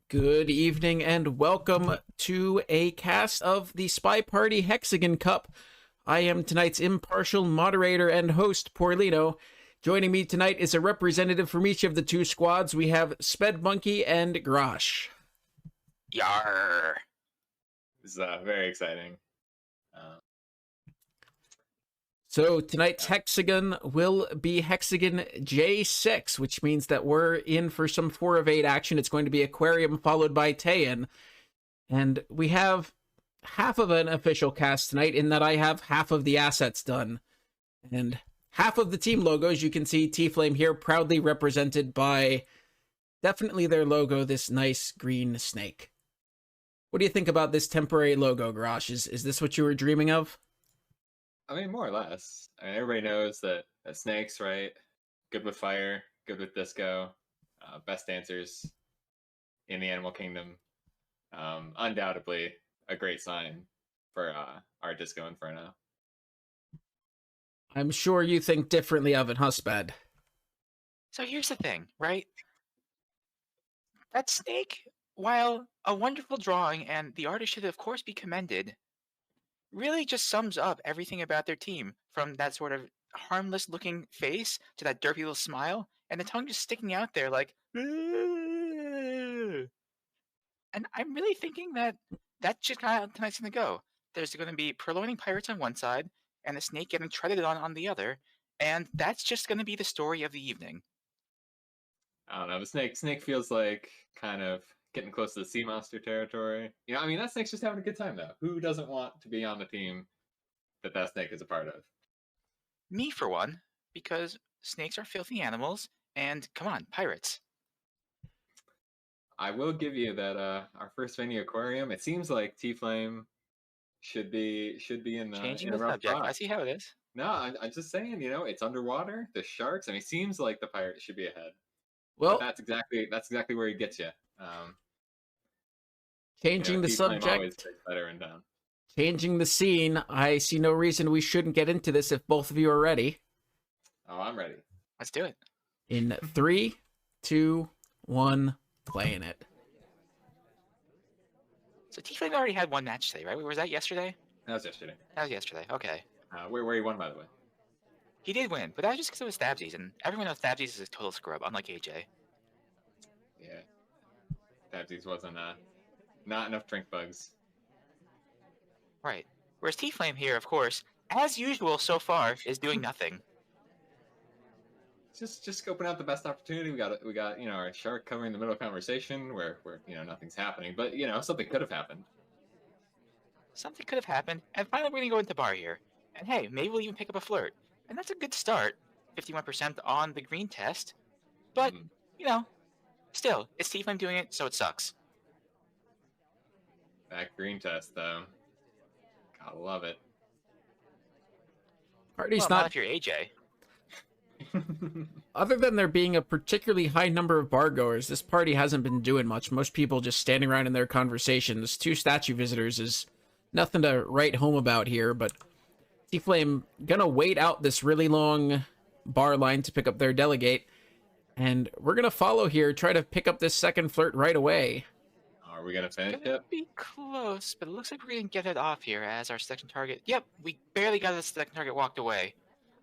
Good evening and welcome to a cast of the Spy Party Hexagon Cup. I am tonight's impartial moderator and host, Porlino. Joining me tonight is a representative from each of the two squads. We have Sped Monkey and Grosh. Yarr! This is very exciting. So tonight's Hexagon will be Hexagon J6, which means that we're in for some 4 of 8 action. It's going to be Aquarium followed by Taeyan. And we have half of an official cast tonight in that I have half of the assets done. And half of the team logos, you can see tflame here proudly represented by definitely their logo, this nice green snake. What do you think about this temporary logo, Grosh? Is this what you were dreaming of? I mean, more or less. I mean, everybody knows that snakes, right? Good with fire, good with disco, best dancers in the animal kingdom. Undoubtedly a great sign for our Disco Inferno. I'm sure you think differently of it, huh, Sped? So here's the thing, right? That snake, while a wonderful drawing and the artist should of course be commended, really just sums up everything about their team, from that sort of harmless looking face to that derpy little smile and the tongue just sticking out there like "Ugh." And I'm really thinking that that's just kind of tonight's gonna go. There's going to be purloining pirates on one side and the snake getting treaded on the other, and that's just going to be the story of the evening. I don't know. The snake feels like kind of getting close to the sea monster territory. You know, I mean, that snake's just having a good time though. Who doesn't want to be on the team that snake is a part of? Me, for one, because snakes are filthy animals, and come on, pirates. I will give you that our first venue aquarium. It seems like tflame should be in Changing in a the rough subject. spot. I see how it is. No, I'm just saying. You know, it's underwater. The sharks. I mean, it seems like the pirates should be ahead. Well, but that's exactly where he gets you. Changing the subject. Always takes better and down. Changing the scene. I see no reason we shouldn't get into this if both of you are ready. Oh, I'm ready. Let's do it. In 3, 2, 1, playing it. So tflame already had one match today, right? Was that yesterday? That was yesterday. That was yesterday. Okay. Where he won, by the way. He did win, but that was just because it was Stabsies, and everyone knows Stabsies is a total scrub, unlike AJ. Yeah. Stabsies wasn't not enough drink bugs. Right. Whereas tflame here, of course, as usual so far, is doing nothing. Just scoping out the best opportunity. We got our shark covering the middle of conversation where nothing's happening, but something could have happened. Something could have happened, and finally we're gonna go into bar here. And hey, maybe we'll even pick up a flirt. And that's a good start. 51% on the green test. But, still, it's tflame doing it, so it sucks. That green test, though. Gotta love it. Party's well, not if you're AJ. Other than there being a particularly high number of bar goers, this party hasn't been doing much. Most people just standing around in their conversations. 2 statue visitors is nothing to write home about here, but tflame gonna wait out this really long bar line to pick up their delegate, and we're gonna follow here, try to pick up this second flirt right away. Are we gonna finish Gonna it? be close, but it looks like we're gonna get it off here as our second target. Yep, we barely got the second target walked away.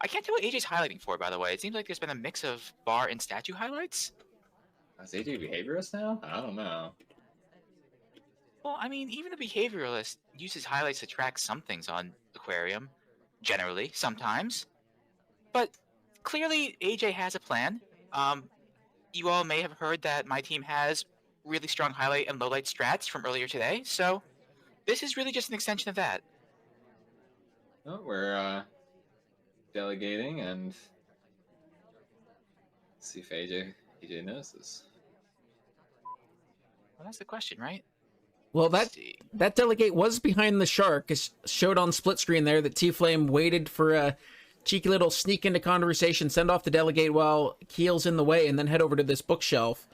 I can't tell what AJ's highlighting for, by the way. It seems like there's been a mix of bar and statue highlights. Is AJ behaviorist now? I don't know. Well, I mean, even a behavioralist uses highlights to track some things on Aquarium. Generally, sometimes. But clearly, AJ has a plan. You all may have heard that my team has really strong highlight and lowlight strats from earlier today, so this is really just an extension of that. Oh, we're delegating, and let's see if AJ knows this. Well, that's the question, right? Well, that delegate was behind the shark. It showed on split screen there that tflame waited for a cheeky little sneak into conversation, send off the delegate while Keel's in the way, and then head over to this bookshelf.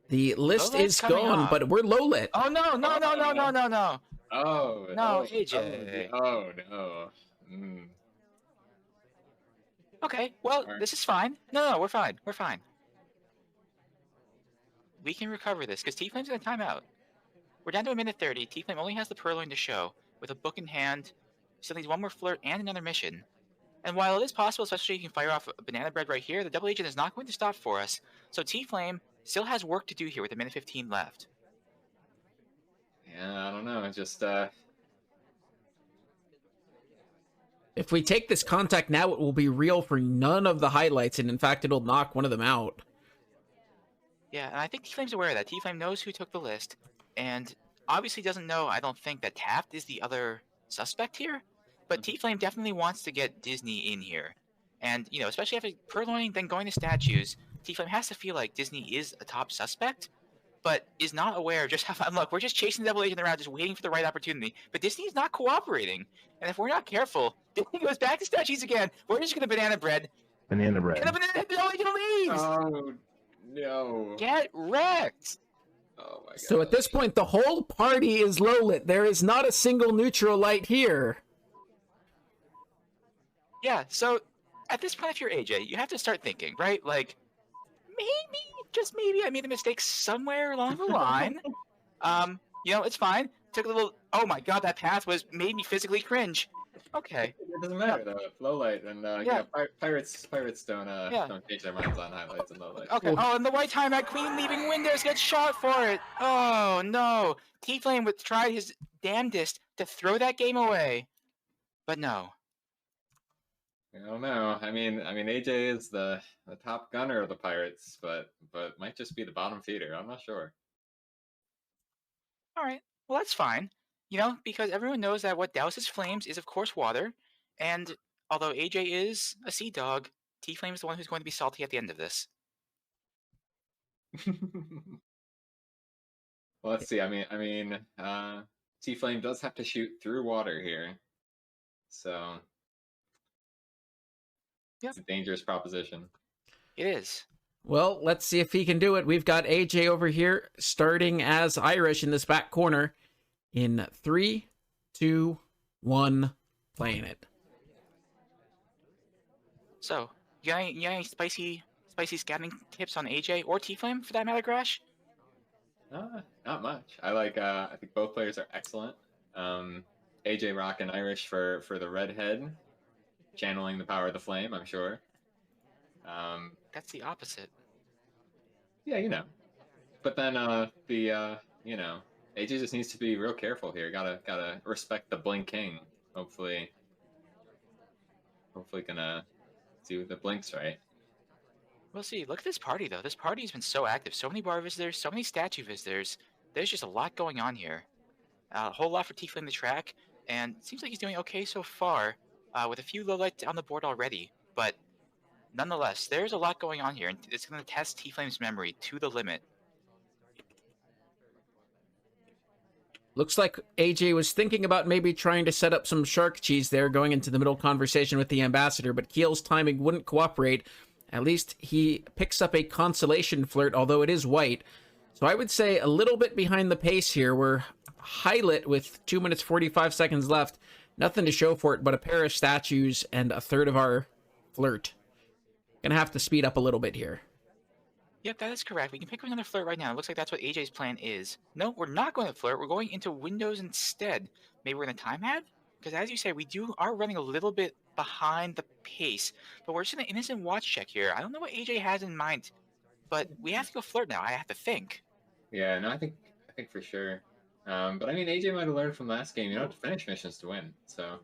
The list is gone, but we're low lit. Oh no! Oh, No, AJ. Oh no. Mm. Okay, well, this is fine. No, we're fine. We're fine. We can recover this, because T-Flame's going to time out. We're down to a minute 30. T-Flame only has the Purloin to show, with a book in hand. Still needs one more flirt and another mission. And while it is possible, especially if you can fire off a banana bread right here, the double agent is not going to stop for us. So T-Flame still has work to do here with a minute 15 left. Yeah, I don't know. It's just If we take this contact now, it will be real for none of the highlights, and in fact, it'll knock one of them out. Yeah, and I think T-Flame's aware of that. T-Flame knows who took the list, and obviously doesn't know, I don't think, that Taft is the other suspect here. But T-Flame definitely wants to get Disney in here. And, you know, especially after purloining, then going to statues, T-Flame has to feel like Disney is a top suspect, but is not aware of just how, look, we're just chasing the double agent around, just waiting for the right opportunity. But Disney is not cooperating. And if we're not careful, Disney goes back to statues again. We're just going to banana bread. Banana bread. And the double agent leaves! oh no. Get wrecked! Oh my god. So at this point, the whole party is low lit. There is not a single neutral light here. Yeah, so at this point, if you're AJ, you have to start thinking, right? Like, maybe, just maybe, I made a mistake somewhere along the line. You know, it's fine. Took a little, oh my god, that path made me physically cringe. Okay. It doesn't matter though. Low light and pirates don't change their minds on highlights and low light. Okay. Oof. Oh, and the white time at Queen leaving windows gets shot for it. Oh no. T-Flame tried his damnedest to throw that game away, but no. I don't know. I mean, AJ is the top gunner of the pirates, but might just be the bottom feeder. I'm not sure. All right. Well, that's fine. You know, because everyone knows that what douses flames is, of course, water. And although AJ is a sea dog, T-Flame is the one who's going to be salty at the end of this. Well, let's see. I mean, T-Flame does have to shoot through water here, so it's a dangerous proposition. It is. Well, let's see if he can do it. We've got AJ over here starting as Irish in this back corner. In 3, 2, 1, playing it. So, you got any spicy scouting tips on AJ or T-Flame for that matter, Grash? Not much. I think both players are excellent. AJ rocking Irish for the redhead, channeling the power of the flame, I'm sure. That's the opposite. Yeah, you know. But then you know, AJ just needs to be real careful here. Gotta respect the Blink King. Hopefully gonna do the blinks right. We'll see. Look at this party, though. This party's been so active. So many bar visitors, so many statue visitors. There's just a lot going on here. A whole lot for T-Flame to track, and it seems like he's doing okay so far, with a few lowlights on the board already. But nonetheless, there's a lot going on here, and it's going to test T-Flame's memory to the limit. Looks like AJ was thinking about maybe trying to set up some shark cheese there going into the middle conversation with the ambassador, but Keel's timing wouldn't cooperate. At least he picks up a consolation flirt, although it is white. So I would say a little bit behind the pace here. We're high lit with 2 minutes 45 seconds left. Nothing to show for it but a pair of statues and a third of our flirt. Gonna have to speed up a little bit here. Yep, that is correct. We can pick up another flirt right now. It looks like that's what AJ's plan is. No, we're not going to flirt. We're going into windows instead. Maybe we're going to time ad? Because as you say, we are running a little bit behind the pace. But we're just in an innocent watch check here. I don't know what AJ has in mind, but we have to go flirt now. I have to think. Yeah, no, I think for sure. But I mean, AJ might have learned from last game. You don't have to finish missions to win. So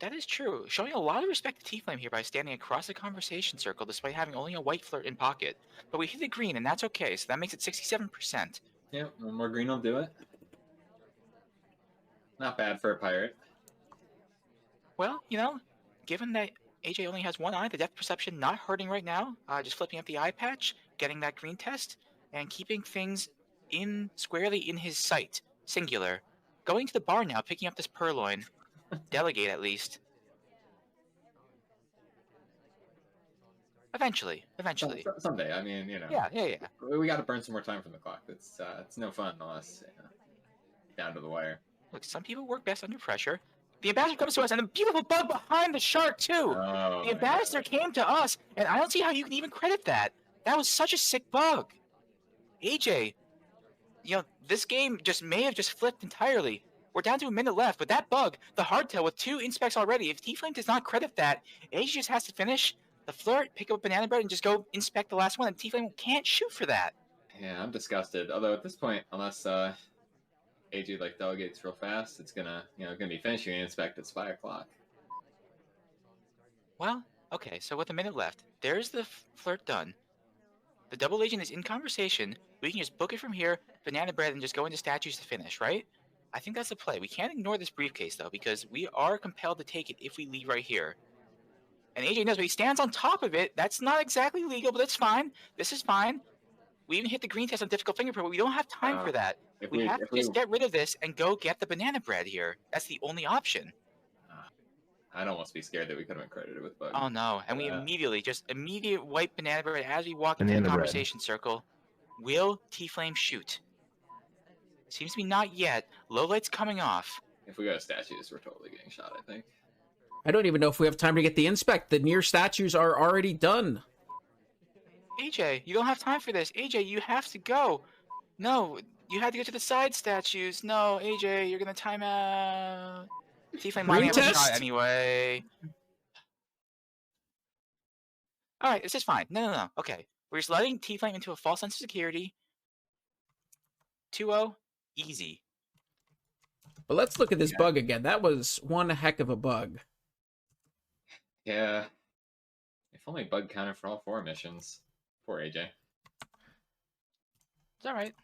that is true. Showing a lot of respect to T-Flame here by standing across the conversation circle despite having only a white flirt in pocket. But we hit the green, and that's okay, so that makes it 67%. yeah, one more green will do it. Not bad for a pirate. Well, you know, given that AJ only has one eye, the depth perception not hurting right now, just flipping up the eye patch, getting that green test, and keeping things squarely in his sight, singular. Going to the bar now, picking up this purloin. Delegate, at least. Eventually. Someday. I mean, you know. Yeah. We got to burn some more time from the clock. It's no fun unless down to the wire. Look, some people work best under pressure. The ambassador comes to us, and a beautiful bug behind the shark too. Oh, the ambassador came to us, and I don't see how you can even credit that. That was such a sick bug. AJ, this game may have just flipped entirely. We're down to a minute left, but that bug, the hardtail with 2 inspects already, if T-Flame does not credit that, AJ just has to finish the flirt, pick up a banana bread, and just go inspect the last one, and T-Flame can't shoot for that. Yeah, I'm disgusted. Although at this point, unless AJ like delegates real fast, it's gonna be finishing the inspect at 5 o'clock. Well, okay, so with a minute left, there's the flirt done. The double agent is in conversation. We can just book it from here, banana bread, and just go into statues to finish, right? I think that's the play. We can't ignore this briefcase, though, because we are compelled to take it if we leave right here. And AJ knows, but he stands on top of it. That's not exactly legal, but that's fine. This is fine. We even hit the green test on difficult fingerprint, but we don't have time for that. We have to just get rid of this and go get the banana bread here. That's the only option. I'd almost be scared that we could have been credited with bug. Oh no! And we immediate white banana bread as we walk into the conversation circle. Will T-Flame shoot? Seems to be not yet. Low light's coming off. If we go to statues, we're totally getting shot, I think. I don't even know if we have time to get the inspect. The near statues are already done. AJ, you don't have time for this. AJ, you have to go. No, you had to go to the side statues. No, AJ, you're gonna time out. T-Flame lining up a shot anyway. Alright, this is fine. No. Okay. We're just letting T-Flame into a false sense of security. 2-0. Easy. But let's look at this bug again. That was one heck of a bug. Yeah. If only bug counted for all 4 missions. Poor AJ. It's alright.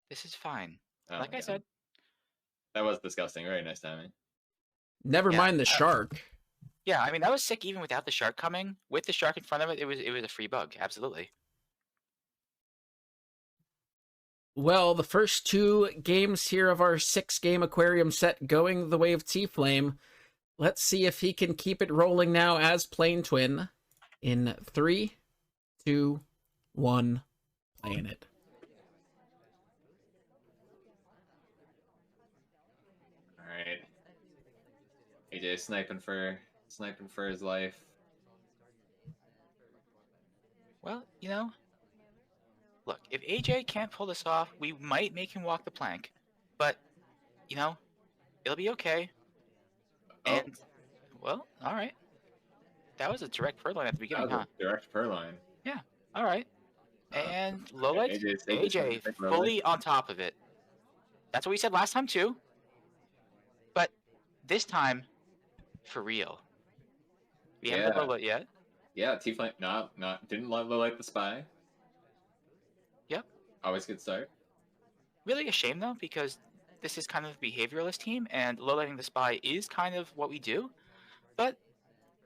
This is fine. Oh, like I said. That was disgusting. Very nice timing. Never mind the shark. Yeah, I mean, that was sick even without the shark coming. With the shark in front of it, it was a free bug. Absolutely. Well, the first 2 games here of our 6-game aquarium set going the way of T-Flame. Let's see if he can keep it rolling now as Plane Twin. In 3, 2, 1, playing it. Alright. AJ sniping for his life. Well, look, if AJ can't pull this off, we might make him walk the plank. But, it'll be okay. Oh. And, well, alright. That was a direct purloin at the beginning, huh? Direct purloin. Yeah, alright. And low light, AJ fully on top of it. That's what we said last time, too. But this time, for real. We haven't got low light yet. Yeah, T-Flame, didn't low light the spy. Yep. Always good start. Really a shame, though, because this is kind of a behavioralist team, and low lighting the spy is kind of what we do. But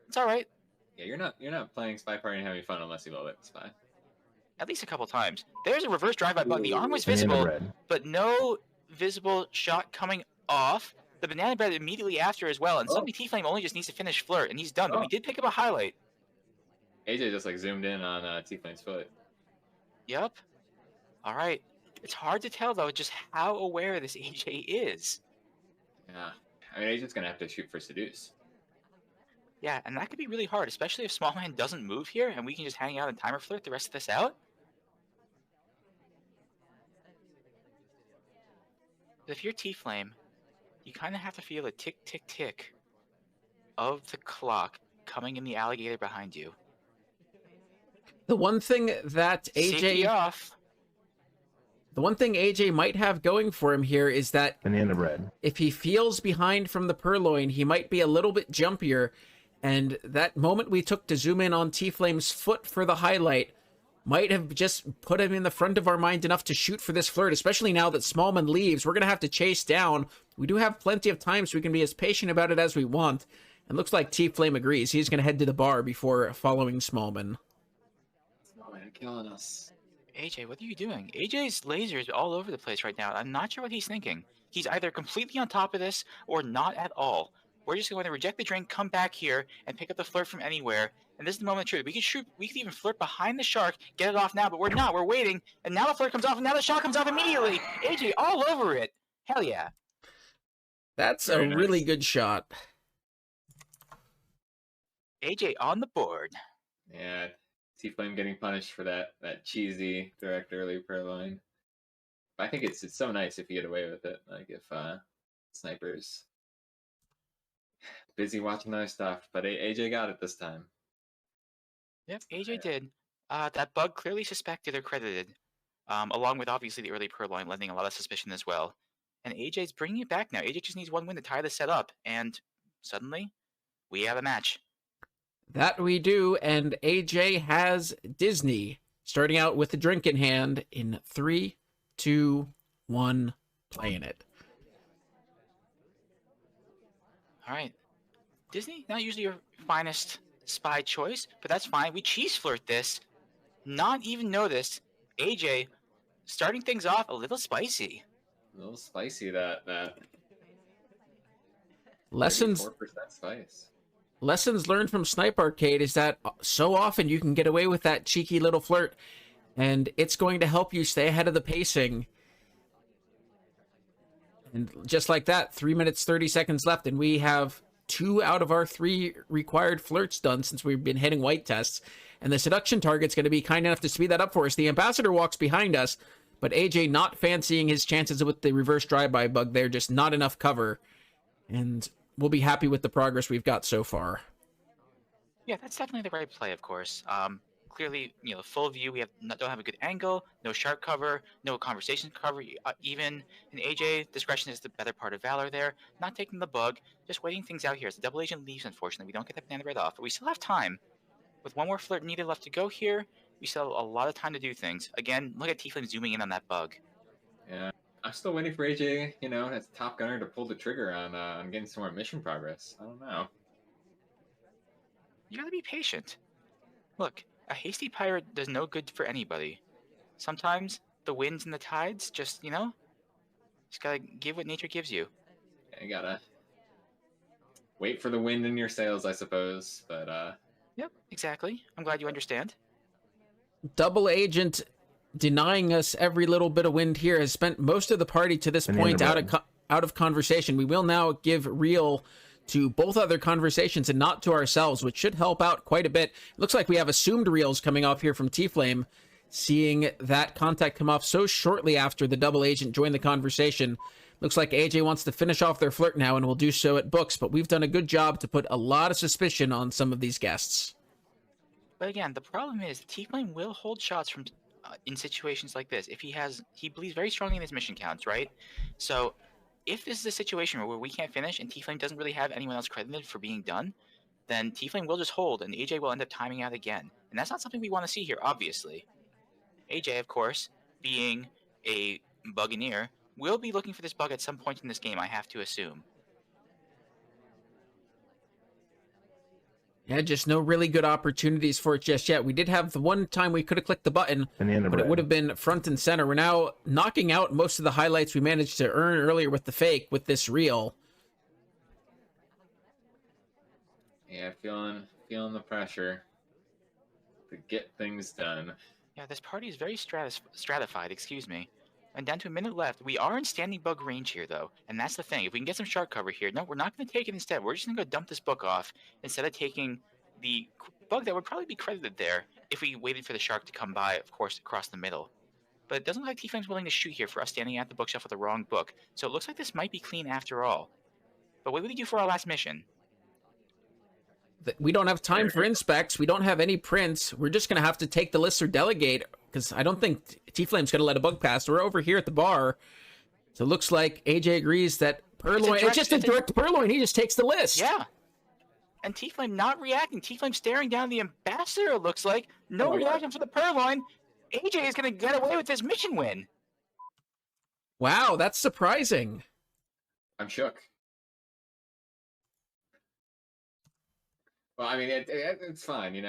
it's all right. Yeah, you're not playing Spy Party and having fun unless you low light the spy. At least a couple times. There's a reverse drive-by bug. The arm was visible, but no visible shot coming off. The banana bread immediately after as well, and suddenly T-Flame only just needs to finish flirt, and he's done. But we did pick up a highlight. AJ just zoomed in on T-Flame's foot. Yep. All right. It's hard to tell though just how aware this AJ is. Yeah. I mean, AJ's gonna have to shoot for seduce. Yeah, and that could be really hard, especially if Small Man doesn't move here, and we can just hang out and timer flirt the rest of this out. But if you're T-Flame, you kind of have to feel a tick, tick, tick of the clock coming in the alligator behind you. The one thing that Safety off. The one thing AJ might have going for him here is that banana bread. If he feels behind from the purloin, he might be a little bit jumpier, and that moment we took to zoom in on T-Flame's foot for the highlight might have just put him in the front of our mind enough to shoot for this flirt, especially now that Smallman leaves. We're going to have to chase down. We do have plenty of time, so we can be as patient about it as we want. And looks like T-Flame agrees. He's going to head to the bar before following Smallman. Smallman killing us. AJ, what are you doing? AJ's laser is all over the place right now. I'm not sure what he's thinking. He's either completely on top of this or not at all. We're just going to reject the drink, come back here, and pick up the flirt from anywhere. And this is the moment of truth. We could shoot. We could even flirt behind the shark, get it off now, but we're not. We're waiting. And now the flirt comes off, and now the shot comes off immediately. AJ all over it. Hell yeah. That's a really good shot. AJ on the board. Yeah. T-Flame getting punished for that cheesy direct early purloin. I think it's so nice if you get away with it. Like if snipers busy watching other stuff, but AJ got it this time. Yep, AJ did. That bug clearly suspected or credited, along with obviously the early purloin lending a lot of suspicion as well. And AJ's bringing it back now. AJ just needs one win to tie the set up, and suddenly we have a match. That we do, and AJ has Disney, starting out with the drink in hand in 3, 2, 1, playing it. All right. Disney, not usually your finest spy choice, but that's fine. We cheese flirt this. Not even noticed. AJ starting things off a little spicy. A little spicy, that Lessons 34% spice. Lessons learned from Snipe Arcade is that so often you can get away with that cheeky little flirt, and it's going to help you stay ahead of the pacing. And just like that, 3 minutes, 30 seconds left, and we have 2 out of our 3 required flirts done since we've been hitting white tests. And the seduction target's going to be kind enough to speed that up for us. The ambassador walks behind us, but AJ not fancying his chances with the reverse drive-by bug there, just not enough cover. And we'll be happy with the progress we've got so far. Yeah, that's definitely the right play, of course. Clearly, full view. We don't have a good angle, no sharp cover, no conversation cover. Even in AJ, discretion is the better part of valor there. Not taking the bug, just waiting things out here. As the double agent leaves, unfortunately, we don't get that banana bread off, but we still have time. With one more flirt needed left to go here, we still have a lot of time to do things. Again, look at tflame zooming in on that bug. Yeah, I'm still waiting for AJ, as top gunner to pull the trigger on getting some more mission progress. I don't know. You gotta be patient. Look, a hasty pirate does no good for anybody. Sometimes the winds and the tides just gotta give what nature gives you. Yeah, you gotta wait for the wind in your sails, I suppose. But Yep, exactly. I'm glad you understand. Double agent denying us every little bit of wind here has spent most of the party to this point out of conversation. We will now give real to both other conversations and not to ourselves, which should help out quite a bit. It looks like we have assumed reels coming off here from tflame, seeing that contact come off so shortly after the double agent joined the conversation. Looks like AJ wants to finish off their flirt now and will do so at books, but we've done a good job to put a lot of suspicion on some of these guests. But again, the problem is tflame will hold shots from in situations like this. If he believes very strongly in his mission counts, right? So if this is a situation where we can't finish and tflame doesn't really have anyone else credited for being done, then tflame will just hold and AJ will end up timing out again. And that's not something we want to see here, obviously. AJ, of course, being a buganeer, will be looking for this bug at some point in this game, I have to assume. Yeah, just no really good opportunities for it just yet. We did have the one time we could have clicked the button, but it would have been front and center. We're now knocking out most of the highlights we managed to earn earlier with the fake with this reel. yeah, feeling the pressure to get things done. Yeah, this party is very stratified, excuse me. And down to a minute left. We are in standing bug range here, though. And that's the thing. If we can get some shark cover here, no, we're not going to take it instead. We're just going to go dump this book off instead of taking the bug that would probably be credited there if we waited for the shark to come by, of course, across the middle. But it doesn't look like tflame's willing to shoot here for us standing at the bookshelf with the wrong book. So it looks like this might be clean after all. But what do we do for our last mission? We don't have time for inspects. We don't have any prints. We're just going to have to take the list or delegate, because I don't think tflame's going to let a bug pass. We're over here at the bar. So it looks like AJ agrees that Purloin, it's just a direct Purloin. He just takes the list. Yeah. And tflame not reacting. tflame staring down the ambassador, it looks like. No reaction for the Purloin. AJ is going to get away with this mission win. Wow, that's surprising. I'm shook. Well, I mean, it's fine,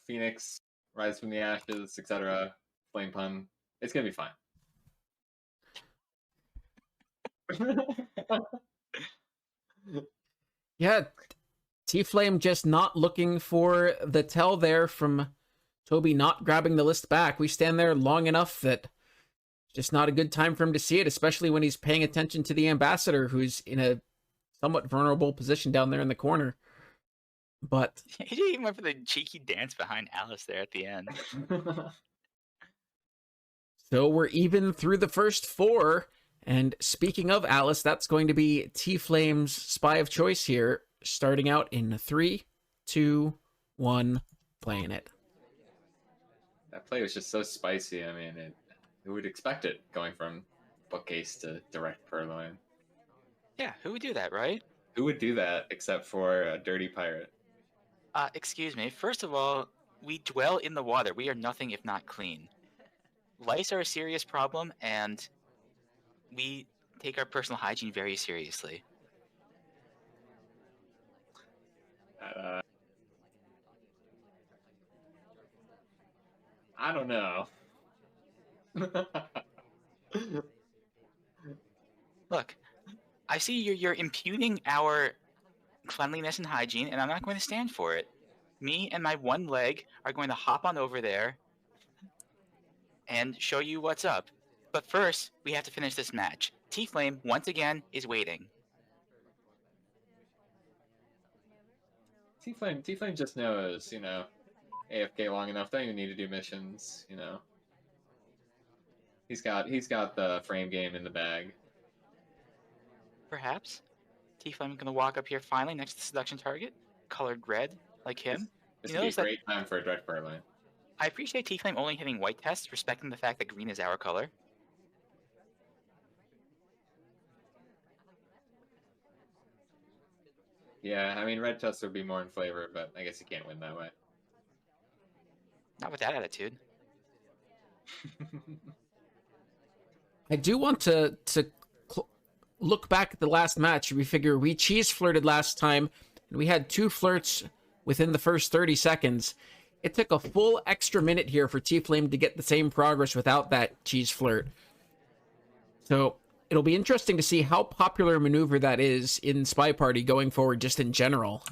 Phoenix, Rise from the Ashes, etc. Flame pun. It's gonna be fine. Yeah, tflame just not looking for the tell there from Toby not grabbing the list back. We stand there long enough that it's just not a good time for him to see it, especially when he's paying attention to the ambassador, who's in a somewhat vulnerable position down there in the corner. But he even went for the cheeky dance behind Alice there at the end. So we're even through the first 4. And speaking of Alice, that's going to be T-Flame's spy of choice here, starting out in 3, 2, 1, playing it. That play was just so spicy. I mean, who would expect it going from bookcase to direct purloin? Yeah, who would do that, right? Who would do that except for a dirty pirate? Excuse me. First of all, we dwell in the water. We are nothing if not clean. Lice are a serious problem, and we take our personal hygiene very seriously. I don't know. Look, I see you're impugning our cleanliness and hygiene, and I'm not going to stand for it. Me and my one leg are going to hop on over there and show you what's up. But first, we have to finish this match. T-Flame, once again, is waiting. T-Flame just knows, AFK long enough. Don't even need to do missions, He's got the frame game in the bag. Perhaps. T-Flame is going to walk up here finally next to the seduction target, colored red, like him. This would be a great time for a direct purloin. I appreciate T-Flame only hitting white tests, respecting the fact that green is our color. Yeah, I mean, red tests would be more in flavor, but I guess you can't win that way. Not with that attitude. I do want to look back at the last match. We figure we cheese flirted last time, and we had 2 flirts within the first 30 seconds. It took a full extra minute here for T-Flame to get the same progress without that cheese flirt. So it'll be interesting to see how popular a maneuver that is in Spy Party going forward, just in general.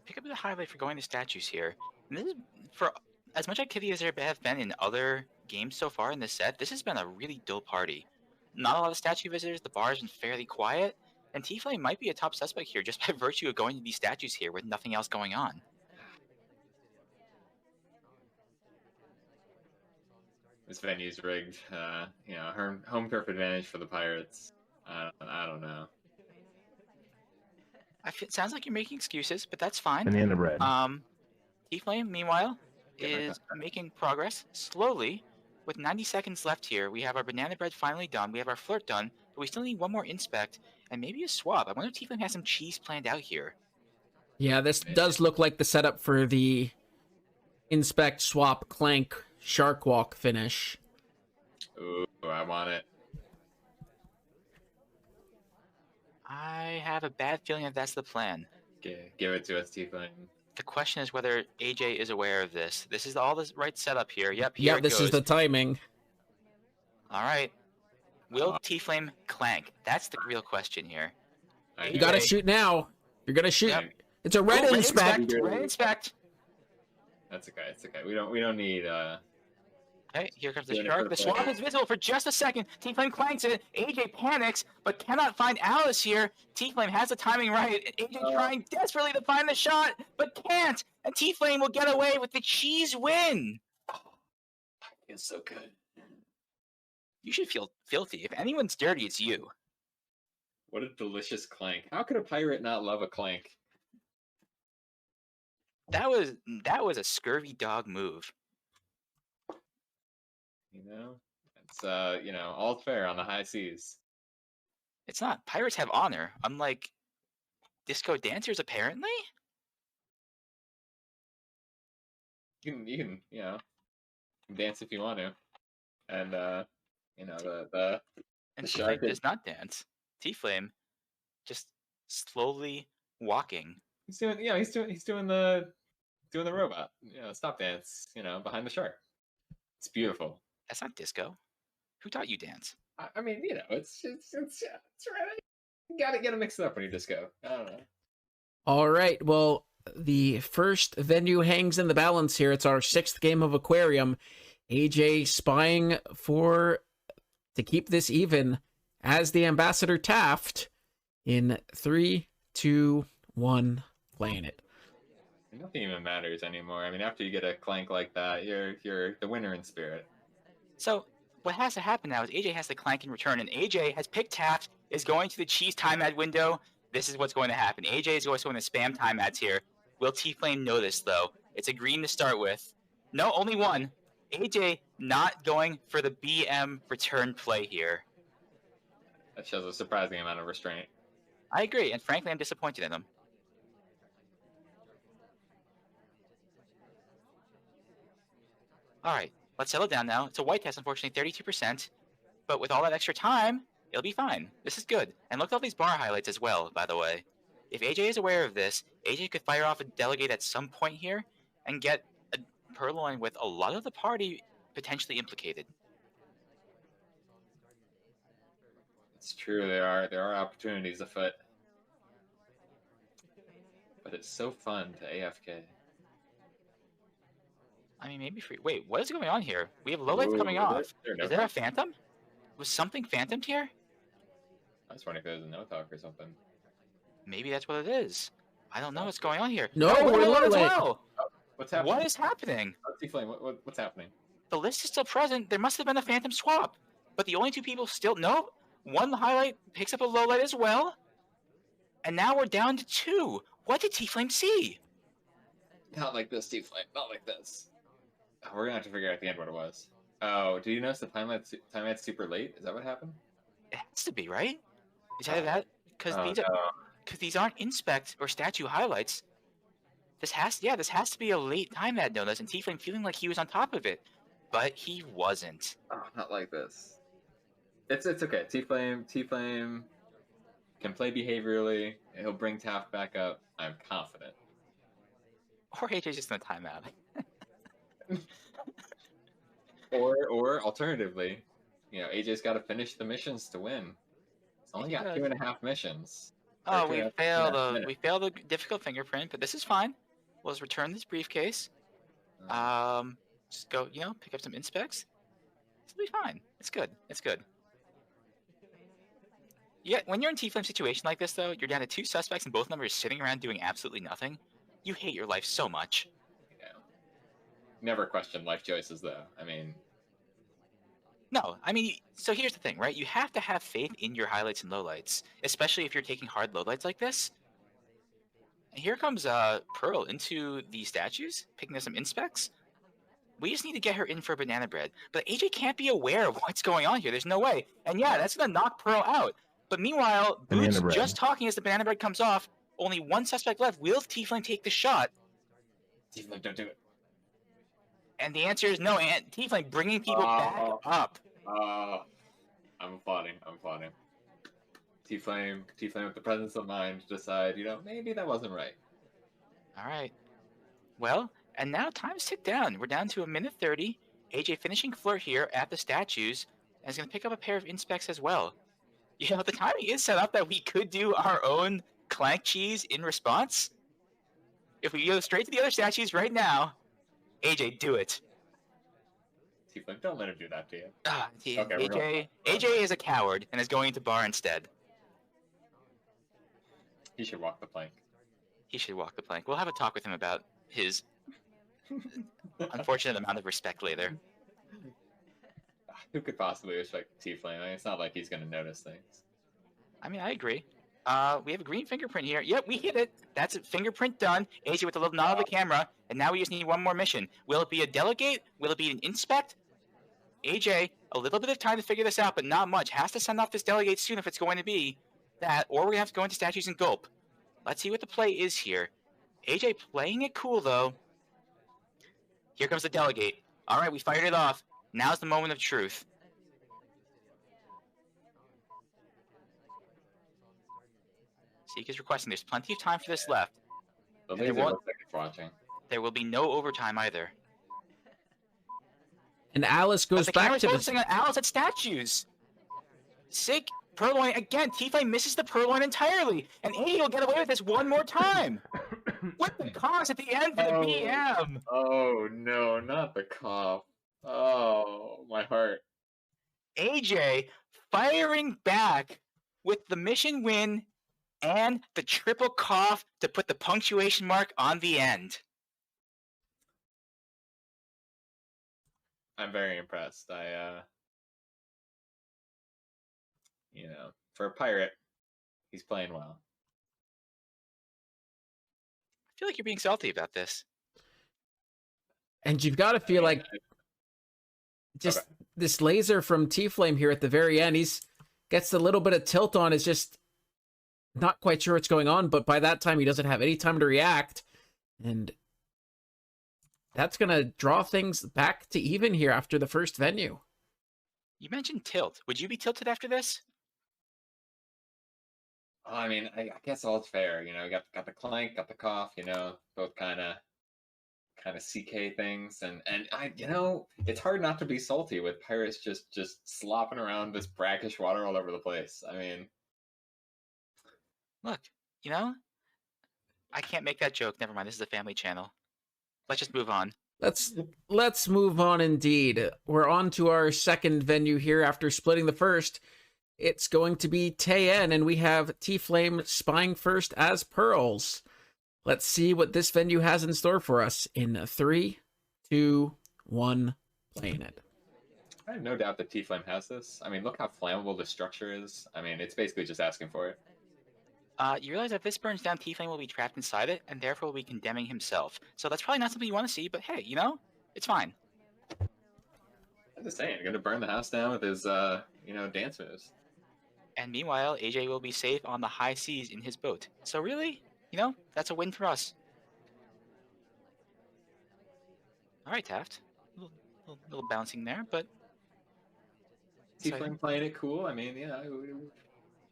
Pick up the highlight for going to statues here. And this is, for as much activity as there have been in other games so far in this set, this has been a really dull party. Not a lot of statue visitors, the bar has been fairly quiet, and T-Flame might be a top suspect here just by virtue of going to these statues here with nothing else going on. This venue's rigged. Home turf advantage for the Pirates. I don't know. It sounds like you're making excuses, but that's fine. Banana bread. T-Flame, meanwhile, is making progress slowly. With 90 seconds left here, we have our banana bread finally done. We have our flirt done, but we still need one more inspect and maybe a swap. I wonder if T-Flame has some cheese planned out here. Yeah, this does look like the setup for the inspect, swap, clank, shark walk finish. Ooh, I want it. I have a bad feeling that that's the plan. Give it to us, T-Flame. The question is whether AJ is aware of this. This is all the right setup here. Yep, here it this goes. is the timing. All right. Will T-Flame clank? That's the real question here. You gotta shoot now. You're gonna shoot. Yep. It's a red inspect. Red inspect. That's okay. It's okay. We don't need. Okay, here comes the shark. The swamp is visible for just a second. T-Flame clanks it. AJ panics, but cannot find Alice here. T-Flame has the timing right. AJ trying desperately to find the shot, but can't. And T-Flame will get away with the cheese win. It's so good. You should feel filthy. If anyone's dirty, it's you. What a delicious clank. How could a pirate not love a clank? That was a scurvy dog move. It's all fair on the high seas. It's not. Pirates have honor, unlike disco dancers, apparently. You can dance if you want to, and the T-Flame does not dance. T-Flame just slowly walking. He's doing the robot, stop dance, behind the shark. It's beautiful. That's not disco. Who taught you dance? I mean, it's right. You gotta mix it up when you disco. I don't know. All right. Well, the first venue hangs in the balance here. It's our 6th game of Aquarium. AJ spying to keep this even as the Ambassador Taft in 3, 2, 1, playing it. Nothing even matters anymore. I mean, after you get a clank like that, you're the winner in spirit. So what has to happen now is AJ has to clank in return, and AJ has picked Taft, is going to the cheese time ad window. This is what's going to happen. AJ is always going to spam time ads here. Will T-Flame know this, though? It's a green to start with. No, only one. AJ not going for the BM return play here. That shows a surprising amount of restraint. I agree, and frankly, I'm disappointed in him. All right, let's settle down now. It's a white test, unfortunately, 32%. But with all that extra time, it'll be fine. This is good. And look at all these bar highlights as well, by the way. If AJ is aware of this, AJ could fire off a delegate at some point here and get a Purloin with a lot of the party potentially implicated. It's true, there are opportunities afoot. But it's so fun to AFK. I mean, maybe free. Wait, what is going on here? We have low lights coming off. Is there a phantom? Was something phantomed here? I was wondering if there was a no-talk or something. Maybe that's what it is. I don't know what's going on here. No, we're we're low low as light. well. What's happening? What is happening? T-Flame, what's happening? The list is still present. There must have been a phantom swap. But the only two people still... Nope. One highlight picks up a low light as well. And now we're down to 2. What did T-Flame see? Not like this, T-Flame. Not like this. Oh, we're gonna have to figure out at the end what it was. Oh, do you notice the time ad's super late? Is that what happened? It has to be, right? Is either that... Because these aren't inspect or statue highlights. This has to be a late time ad notice, and T-Flame feeling like he was on top of it. But he wasn't. Oh, not like this. It's okay. T-Flame can play behaviorally. He'll bring Taft back up. I'm confident. Or AJ's just in a timeout. or alternatively, AJ's got to finish the missions to win. It's only got 2.5 missions. Oh, we failed a difficult fingerprint, but this is fine. We'll just return this briefcase. Just go, pick up some inspects. It'll be fine. It's good. It's good. Yeah, when you're in T-Flame situation like this, though, you're down to 2 suspects and both of them are sitting around doing absolutely nothing. You hate your life so much. Yeah. Never question life choices, though. I mean... No, so here's the thing, right? You have to have faith in your highlights and lowlights, especially if you're taking hard lowlights like this. And here comes Pearl into the statues, picking up some inspects. We just need to get her in for banana bread. But AJ can't be aware of what's going on here. There's no way. And yeah, that's going to knock Pearl out. But meanwhile, Boots just talking as the banana bread comes off. Only 1 suspect left. Will T-Flame take the shot? T-Flame, don't do it. And the answer is no. And T-Flame bringing people back up. I'm applauding. T-Flame with the presence of mind to decide, maybe that wasn't right. All right. Well, and now time's ticked down. We're down to 1:30. AJ finishing flirt here at the statues, and is going to pick up a pair of inspects as well. The timing is set up that we could do our own clank cheese in response. If we go straight to the other statues right now, AJ, do it. T-Flame, don't let him do that to you. AJ is a coward and is going into bar instead. He should walk the plank. He should walk the plank. We'll have a talk with him about his unfortunate amount of respect later. Who could possibly respect T-Flame? It's not like he's going to notice things. I agree. We have a green fingerprint here. Yep, we hit it. That's a fingerprint done. AJ with a little nod of the camera, and now we just need one more mission. Will it be a delegate? Will it be an inspect? AJ, a little bit of time to figure this out, but not much. Has to send off this delegate soon if it's going to be that, or we're going to have to go into statues and gulp. Let's see what the play is here. AJ playing it cool, though. Here comes the delegate. All right, we fired it off. Now's the moment of truth. Seek is requesting. There's plenty of time for this left. The laser looks like it's watching. There will be no overtime either. And Alice goes back to focusing on Alice at statues. Sick Purloin again. T-Flame misses the Purloin entirely, and AJ will get away with this one more time. With the cause at the end for the BM. Oh no, not the cough. Oh, my heart. AJ firing back with the mission win and the triple cough to put the punctuation mark on the end. I'm very impressed. For a pirate, he's playing well. I feel like you're being salty about this. And you've got to feel like just this laser from T-Flame here at the very end, he's gets a little bit of tilt on, is just not quite sure what's going on, but by that time he doesn't have any time to react, and that's going to draw things back to even here after the first venue. You mentioned tilt. Would you be tilted after this? I mean, I guess all's fair. Got the clank, got the cough. Both kind of CK things, and it's hard not to be salty with pirates just slopping around this brackish water all over the place. I mean, look, I can't make that joke. Never mind. This is a family channel. Let's just move on. Let's move on indeed. We're on to our second venue here after splitting the first. It's going to be Taeyeon, and we have T-Flame spying first as Pearls. Let's see what this venue has in store for us in 3, 2, 1, playing it. I have no doubt that T-Flame has this. I mean, look how flammable the structure is. I mean, it's basically just asking for it. You realize that if this burns down, T-Flame will be trapped inside it, and therefore will be condemning himself. So that's probably not something you want to see, but hey, it's fine. I'm just saying, going to burn the house down with his, dance moves. And meanwhile, AJ will be safe on the high seas in his boat. So really, that's a win for us. All right, Taft. A little bouncing there, but... T-Flame playing it cool. I mean,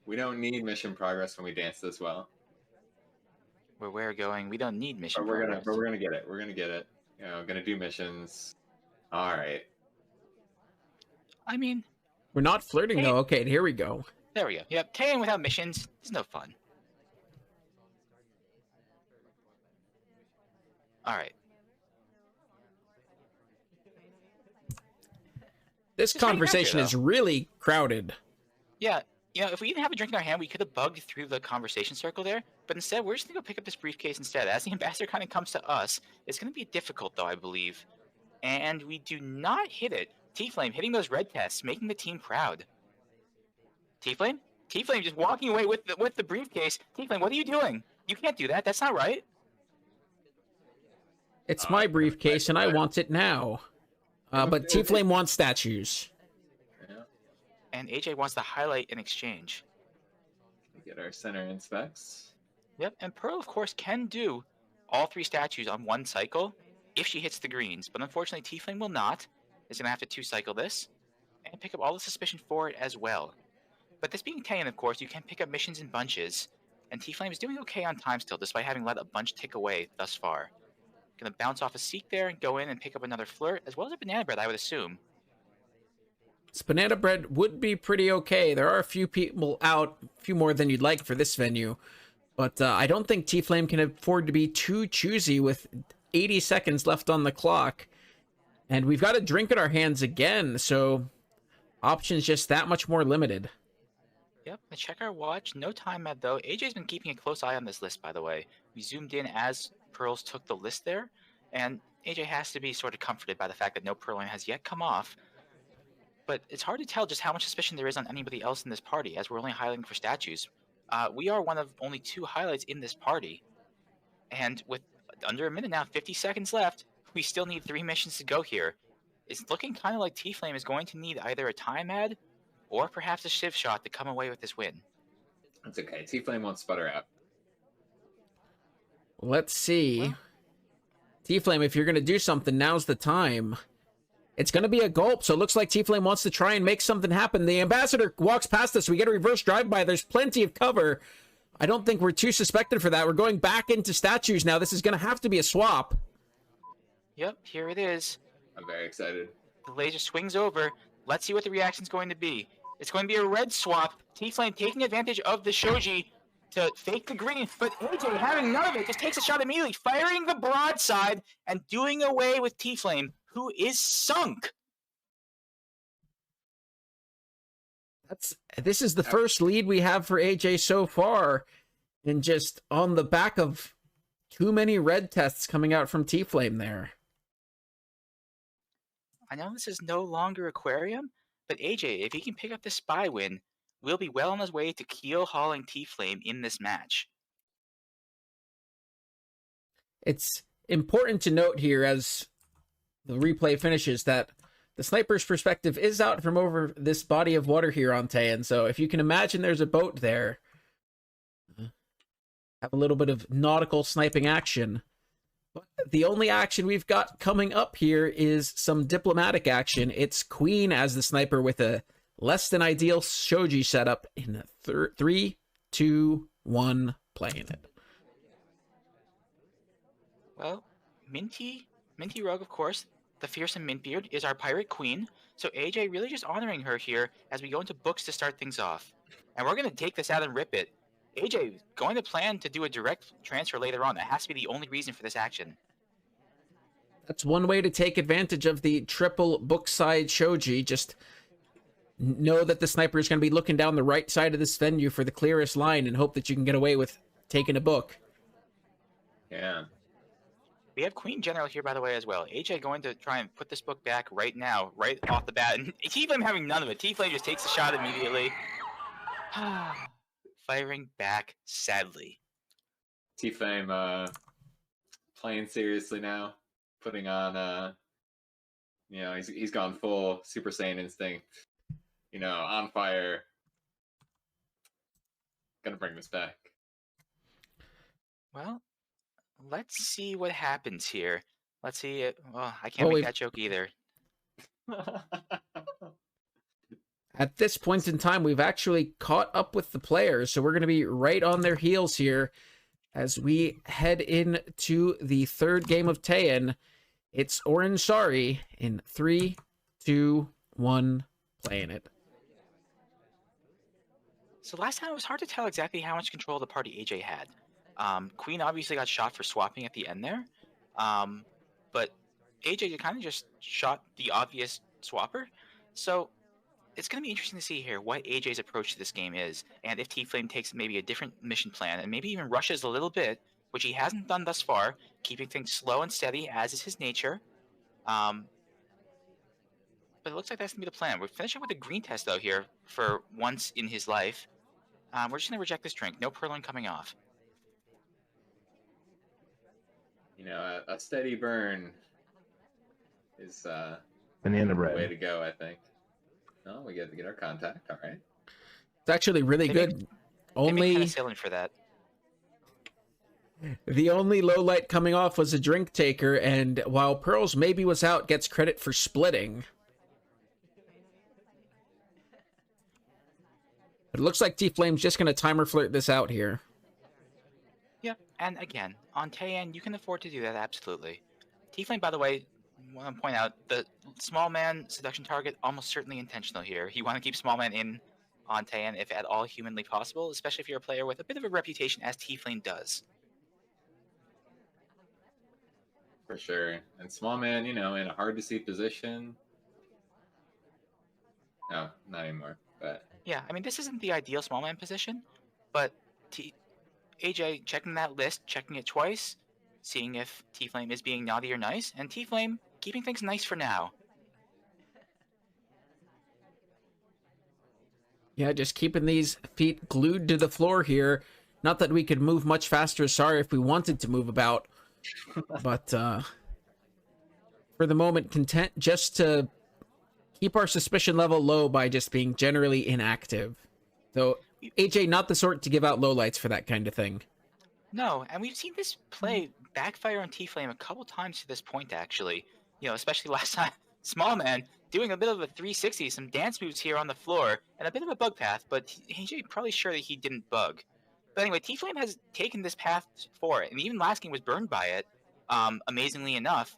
we don't need mission progress when we dance this well. Where we're going, we don't need mission progress. But we're gonna get it. We're gonna get it. Gonna do missions. All right. I mean... We're not flirting, though. Okay, here we go. There we go. Yep, Taeyeon without missions is no fun. All right. This conversation is really crowded. Yeah, if we didn't have a drink in our hand, we could have bugged through the conversation circle there. But instead, we're just going to go pick up this briefcase instead. As the ambassador kind of comes to us, it's going to be difficult, though, I believe. And we do not hit it. T-Flame hitting those red tests, making the team proud. T-Flame? T-Flame just walking away with the briefcase. T-Flame, what are you doing? You can't do that. That's not right. It's my briefcase, and I want it now. But T-Flame wants statues. Yeah. And AJ wants to highlight in exchange. We get our center inspects. Yep, and Pearl, of course, can do all 3 statues on one cycle if she hits the greens. But unfortunately, T-Flame will not. Is going to have to 2-cycle this and pick up all the suspicion for it as well. But this being Taeyeon, of course, you can pick up missions in bunches. And T-Flame is doing okay on time still, despite having let a bunch tick away thus far. Gonna bounce off a Seek there and go in and pick up another Flirt, as well as a Banana Bread, I would assume. This Banana Bread would be pretty okay. There are a few people out, a few more than you'd like for this venue. But I don't think T-Flame can afford to be too choosy with 80 seconds left on the clock. And we've got a drink in our hands again, so options just that much more limited. Yep, let's check our watch. No time ad, though. AJ's been keeping a close eye on this list, by the way. We zoomed in as Pearls took the list there, and AJ has to be sort of comforted by the fact that no Pearline has yet come off. But it's hard to tell just how much suspicion there is on anybody else in this party, as we're only highlighting for statues. We are one of only 2 highlights in this party. And with under a minute now, 50 seconds left, we still need 3 missions to go here. It's looking kind of like T-Flame is going to need either a time ad or perhaps a shiv shot to come away with this win. That's okay. T-Flame won't sputter out. Let's see. T-Flame, if you're going to do something, now's the time. It's going to be a gulp, so it looks like T-Flame wants to try and make something happen. The ambassador walks past us. We get a reverse drive-by. There's plenty of cover. I don't think we're too suspected for that. We're going back into statues now. This is going to have to be a swap. Yep, here it is. I'm very excited. The laser swings over. Let's see what the reaction's going to be. It's going to be a red swap. T-Flame taking advantage of the shoji to fake the green, but AJ having none of it, just takes a shot immediately, firing the broadside and doing away with T-Flame, who is sunk. This is the first lead we have for AJ so far, and just on the back of too many red tests coming out from T-Flame there. I know this is no longer Aquarium, but AJ, if he can pick up this spy win, will be well on his way to keel hauling T-Flame in this match. It's important to note here as the replay finishes that the sniper's perspective is out from over this body of water here on Taean. So if you can imagine there's a boat there, have a little bit of nautical sniping action. But the only action we've got coming up here is some diplomatic action. It's Queen as the sniper with a less than ideal shoji setup in a 3, 2, 1, playing it. Well, Minty Rogue, of course, the fearsome Mintbeard, is our pirate queen. So AJ really just honoring her here as we go into books to start things off. And we're going to take this out and rip it. AJ going to plan to do a direct transfer later on. That has to be the only reason for this action. That's one way to take advantage of the triple book side shoji. Just know that the sniper is going to be looking down the right side of this venue for the clearest line and hope that you can get away with taking a book. Yeah. We have Queen General here, by the way, as well. AJ going to try and put this book back right now, right off the bat. And T-Flame having none of it. T-Flame just takes the shot immediately. Firing back, sadly. T-Flame playing seriously now. Putting on, he's gone full Super Saiyan instinct. On fire. Gonna bring this back. Well, let's see what happens here. Let's see it. Well, I can't make that joke either. At this point in time, we've actually caught up with the players, so we're going to be right on their heels here as we head into the third game of Taean. It's Orange Sari in 3, 2, 1, playing it. So last time it was hard to tell exactly how much control the party AJ had. Queen obviously got shot for swapping at the end there, but AJ kind of just shot the obvious swapper. So it's going to be interesting to see here what AJ's approach to this game is, and if T-Flame takes maybe a different mission plan and maybe even rushes a little bit, which he hasn't done thus far, keeping things slow and steady as is his nature. But it looks like that's going to be the plan. We're finishing with a green test, though, here for once in his life. We're just going to reject this drink. No purloin coming off. A steady burn is banana bread. the way to go, I think. No, we get to get our contact. All right. It's actually really good. Only kind of sailing for that. The only low light coming off was a drink taker, and while Pearls maybe was out, gets credit for splitting. It looks like T-Flame's just going to timer flirt this out here. Yeah, and again, on Taean, you can afford to do that, absolutely. T-Flame, by the way, I want to point out, the small man seduction target almost certainly intentional here. You want to keep small man in on Taean if at all humanly possible, especially if you're a player with a bit of a reputation as T-Flame does. For sure. And small man, in a hard-to-see position. No, not anymore, but... Yeah, I mean, this isn't the ideal small man position, but AJ checking that list, checking it twice, seeing if T-Flame is being naughty or nice, and T-Flame keeping things nice for now. Yeah, just keeping these feet glued to the floor here. Not that we could move much faster, sorry, if we wanted to move about. But for the moment, content just to keep our suspicion level low by just being generally inactive. So AJ, not the sort to give out lowlights for that kind of thing. No, and we've seen this play backfire on T-Flame a couple times to this point, actually. Especially last time, small man doing a bit of a 360, some dance moves here on the floor, and a bit of a bug path, but AJ probably sure that he didn't bug. But anyway, T-Flame has taken this path for it, and even last game was burned by it, amazingly enough,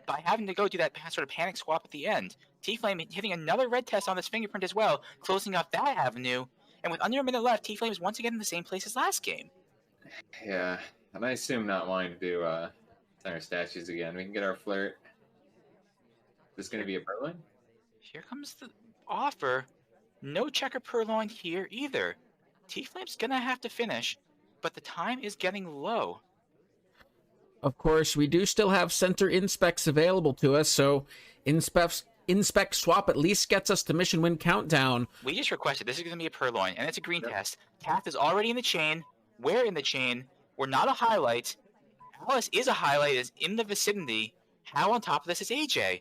by having to go do that sort of panic swap at the end. T-Flame hitting another red test on this fingerprint as well, closing off that avenue, and with under a minute left, T-Flame is once again in the same place as last game. Yeah, and I assume not wanting to do center statues again. We can get our flirt. Is this going to be a purloin? Here comes the offer. No checker purloin here either. T-Flame's gonna have to finish, but the time is getting low. Of course, we do still have center inspects available to us, so Inspect swap at least gets us to mission win countdown. We just requested this is going to be a purloin, and it's a green test. Kath is already in the chain. We're in the chain. We're not a highlight. Alice is a highlight, is in the vicinity. How on top of this is AJ?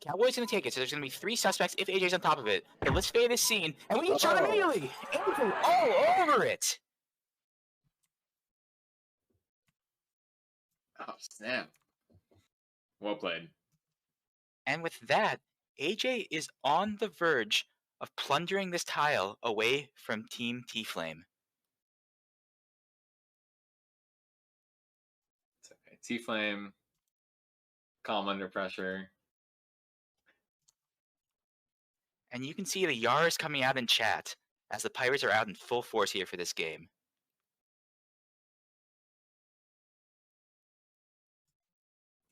Cowboy's going to take it, so there's going to be 3 suspects if AJ's on top of it. Okay, let's fade this scene, and we get shot immediately! AJ all over it! Oh, snap. Well played. And with that, AJ is on the verge of plundering this tile away from Team T-Flame. It's okay. T-Flame, calm under pressure. And you can see the Yars coming out in chat as the Pirates are out in full force here for this game.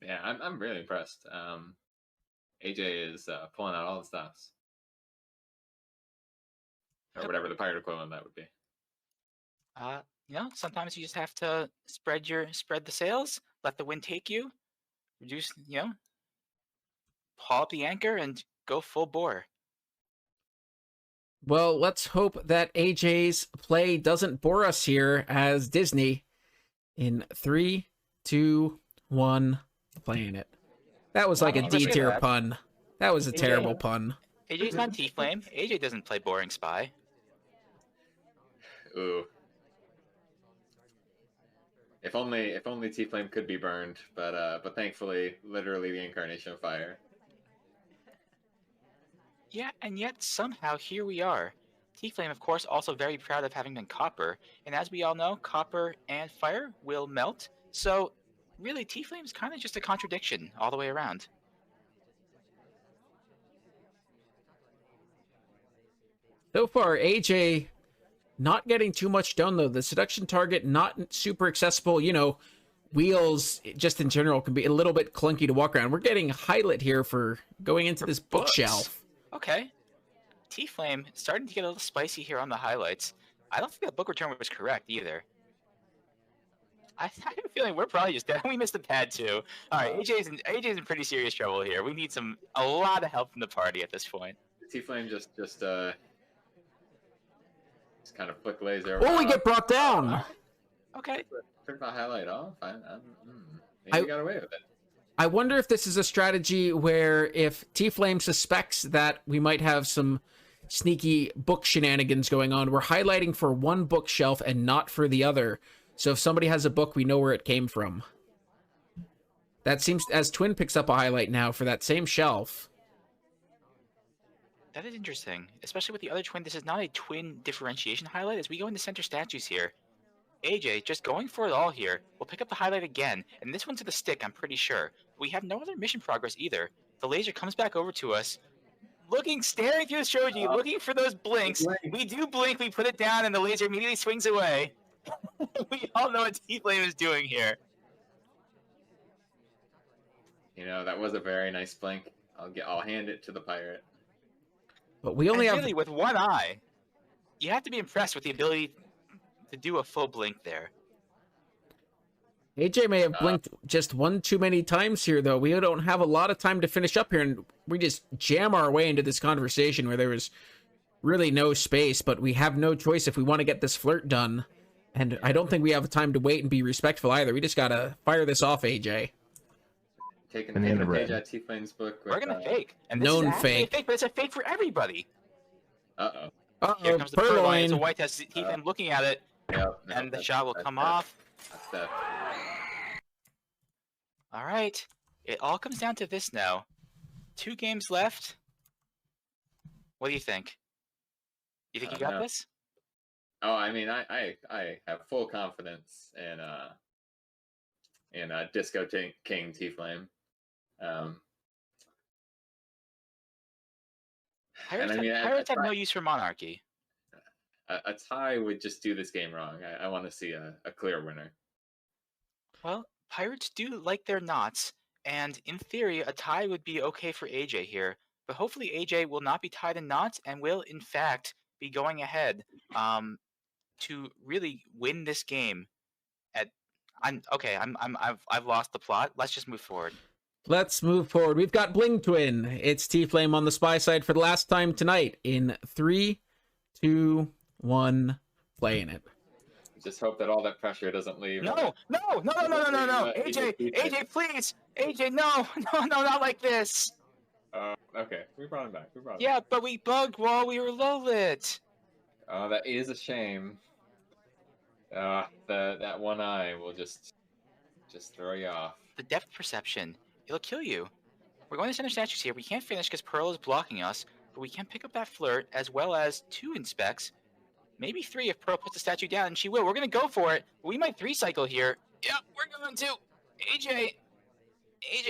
Yeah, I'm really impressed. AJ is pulling out all the stops. Or whatever the pirate equivalent that would be. You know, sometimes you just have to spread the sails, let the wind take you, reduce, you know, haul up the anchor and go full bore. Well, let's hope that AJ's play doesn't bore us here as Disney in 3, 2, 1, playing it. That was like a D-tier pun. That was a terrible pun. AJ's not T-Flame. AJ doesn't play Boring Spy. Ooh. If only T-Flame could be burned, but thankfully, literally the incarnation of fire. Yeah, and yet somehow here we are. T-Flame, of course, also very proud of having been copper, and as we all know, copper and fire will melt, so really T-Flame is kind of just a contradiction all the way around. So far, AJ not getting too much done, though. The seduction target not super accessible. You know, wheels just in general can be a little bit clunky to walk around. We're getting highlight here for going into this bookshelf. Okay. T-Flame starting to get a little spicy here on the highlights. I don't think that book return was correct either. I have a feeling we're probably just dead. We missed the pad too. All right, AJ's in pretty serious trouble here. We need a lot of help from the party at this point. T-Flame just kind of flick laser. Oh, we get brought down. Okay. Took the highlight off. Maybe got away with it. I wonder if this is a strategy where if T-Flame suspects that we might have some sneaky book shenanigans going on, we're highlighting for one bookshelf and not for the other. So if somebody has a book, we know where it came from. That seems, as Twin picks up a highlight now for that same shelf. That is interesting, especially with the other Twin. This is not a Twin differentiation highlight. As we go into center statues here, AJ just going for it all here. We'll pick up the highlight again, and this one's to the stick, I'm pretty sure. We have no other mission progress either. The laser comes back over to us, staring through the shoji, looking for those blinks. We do blink, we put it down, and the laser immediately swings away. We all know what T-Flame is doing here. You know, that was a very nice blink. I'll hand it to the pirate. But we only have really with one eye. You have to be impressed with the ability to do a full blink there. AJ may have blinked just one too many times here, though. We don't have a lot of time to finish up here, and we just jam our way into this conversation where there was really no space, but we have no choice if we want to get this flirt done. And I don't think we have time to wait and be respectful either. We just gotta fire this off, AJ. Taking a page out T-Flame's book. We're gonna fake. And this known is fake. Fake, but it's a fake for everybody. Uh-oh. Here comes the purloin. It's a white test. T-Flame looking at it. And the shot will come off. That's all right. It all comes down to this now. 2 games left. What do you think? You think you got this? Oh, I mean, I have full confidence in Disco King T-Flame. Pirates have no use for monarchy. A tie would just do this game wrong. I want to see a clear winner. Well, Pirates do like their knots, and in theory, a tie would be okay for AJ here. But hopefully, AJ will not be tied in knots and will, in fact, be going ahead to really win this game. I've lost the plot. Let's just move forward. Let's move forward. We've got Bling Twin. It's T-Flame on the spy side for the last time tonight in 3, 2, 1, playing it. Just hope that all that pressure doesn't leave. No. AJ, please. AJ, no, not like this. Okay, we brought him back. Yeah, but we bugged while we were low lit. Oh, that is a shame. That one eye will just throw you off. The depth perception, it'll kill you. We're going to center statues here. We can't finish because Pearl is blocking us, but we can pick up that flirt as well as 2 inspects. Maybe 3 if Pearl puts the statue down, and she will. We're going to go for it. We might 3-cycle here. Yep, we're going to. AJ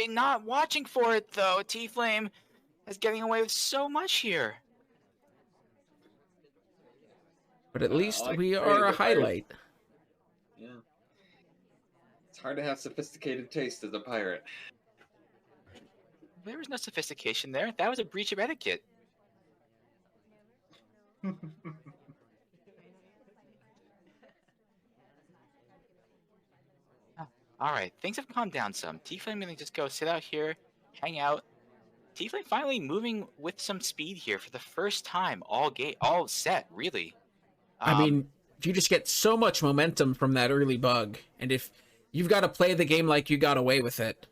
not watching for it, though. T-Flame is getting away with so much here. But at least we are a highlight. Yeah. It's hard to have sophisticated taste as a pirate. There was no sophistication there. That was a breach of etiquette. Alright, things have calmed down some. T-Flame gonna just go sit out here, hang out. T-Flame finally moving with some speed here for the first time all set, really. I mean, you just get so much momentum from that early bug, and if you've got to play the game like you got away with it.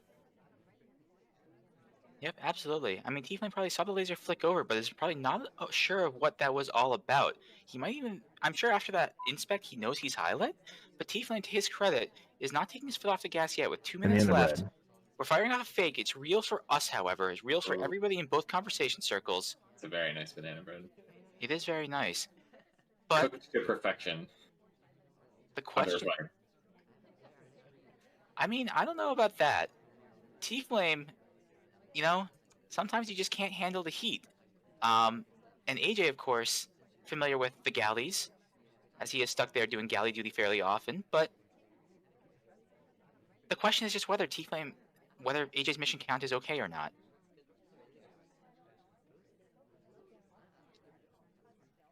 Yep, absolutely. I mean, T-Flame probably saw the laser flick over, but is probably not sure of what that was all about. He might even, I'm sure after that inspect, he knows he's highlight, but T-Flame, to his credit, is not taking his foot off the gas yet with 2 minutes left. We're firing off a fake. It's real for us, however. It's real for everybody in both conversation circles. It's a very nice banana bread. It is very nice. But cooked to perfection. The question... I mean, I don't know about that. T-Flame... You know, sometimes you just can't handle the heat. And AJ, of course, familiar with the galleys, as he is stuck there doing galley duty fairly often, but the question is just whether whether AJ's mission count is okay or not.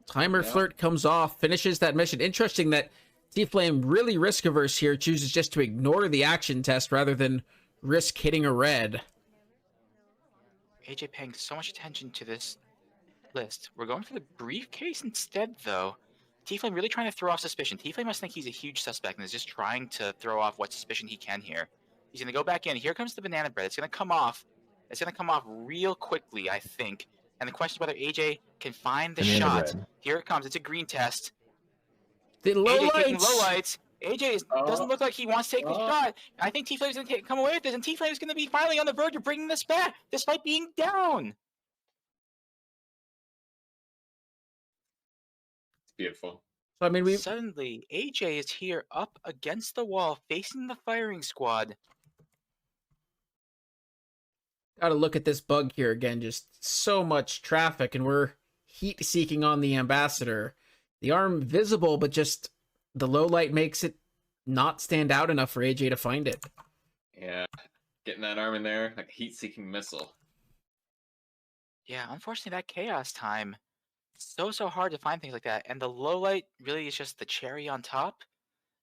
Timer flirt comes off, finishes that mission. Interesting that T-Flame, really risk-averse here, chooses just to ignore the action test rather than risk hitting a red. AJ paying so much attention to this list. We're going for the briefcase instead, though. T-Flame really trying to throw off suspicion. T-Flame must think he's a huge suspect and is just trying to throw off what suspicion he can here. He's going to go back in. Here comes the banana bread. It's going to come off. It's going to come off real quickly, I think. And the question is whether AJ can find the shot. Here it comes. It's a green test. The low AJ lights. taking low lights. AJ doesn't look like he wants to take the shot. I think T-Flame's going to come away with this, and T-Flame's going to be finally on the verge of bringing this back, despite being down. It's beautiful. So, I mean, Suddenly, AJ is here up against the wall, facing the firing squad. Gotta look at this bug here again. Just so much traffic, and we're heat-seeking on the Ambassador. The arm visible, but just the low light makes it not stand out enough for AJ to find it. Yeah, getting that arm in there, like a heat-seeking missile. Yeah, unfortunately, that chaos time, so hard to find things like that. And the low light really is just the cherry on top.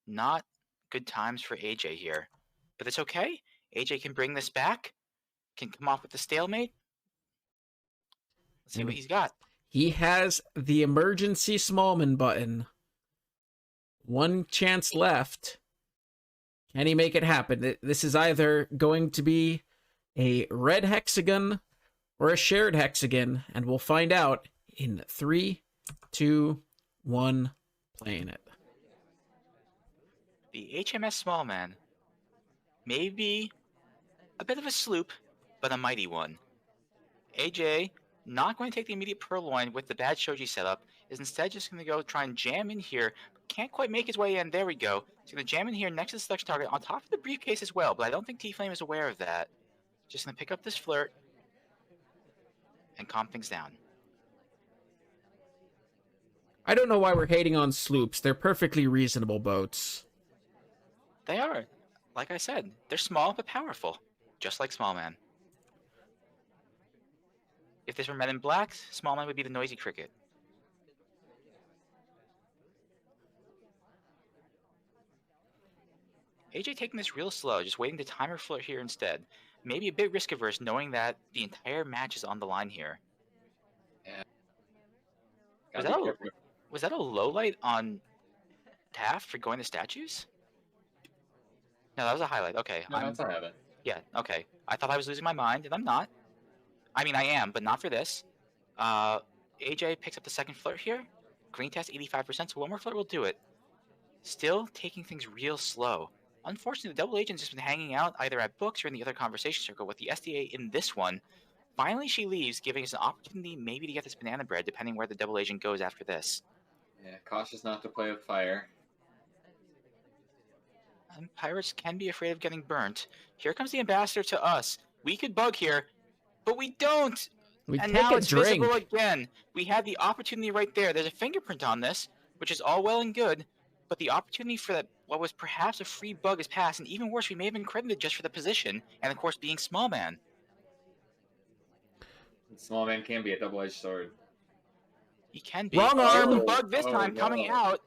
Not good times for AJ here. But it's okay. AJ can bring this back. Can come off with the stalemate. Let's see what he's got. He has the emergency Smallman button. One chance left. Can he make it happen? This is either going to be a red hexagon or a shared hexagon, and we'll find out in 3, 2, 1, playing it. The HMS Smallman may be a bit of a sloop, but a mighty one. AJ, not going to take the immediate purloin with the bad shoji setup, is instead just going to go try and jam in here. Can't quite make his way in. There we go. He's going to jam in here next to the selection target on top of the briefcase as well, but I don't think T-Flame is aware of that. Just going to pick up this flirt and calm things down. I don't know why we're hating on sloops. They're perfectly reasonable boats. They are. Like I said, they're small but powerful, just like Smallman. If this were Men in Black, Smallman would be the noisy cricket. AJ taking this real slow, just waiting to timer flirt here instead. maybe a bit risk averse, knowing that the entire match is on the line here. Yeah. Was that a low light on Taft for going to statues? No, that was a highlight. Okay. No, that's a highlight. Yeah, okay. I thought I was losing my mind, and I'm not. I mean, I am, but not for this. AJ picks up the second flirt here. Green test 85%, so one more flirt will do it. Still taking things real slow. Unfortunately, the double agent's just been hanging out either at books or in the other conversation circle with the SDA in this one. Finally, she leaves, giving us an opportunity maybe to get this banana bread, depending where the double agent goes after this. Yeah, cautious not to play with fire. And pirates can be afraid of getting burnt. Here comes the ambassador to us. We could bug here, but we don't. We And take now a it's drink. visible again. We had the opportunity right there. There's a fingerprint on this, which is all well and good, but the opportunity for that, what was perhaps a free bug, is passed, and even worse, we may have been credited just for the position, and of course being small man. Small man can be a double-edged sword. He can be. Wrong Here's arm. the bug this time no. coming out.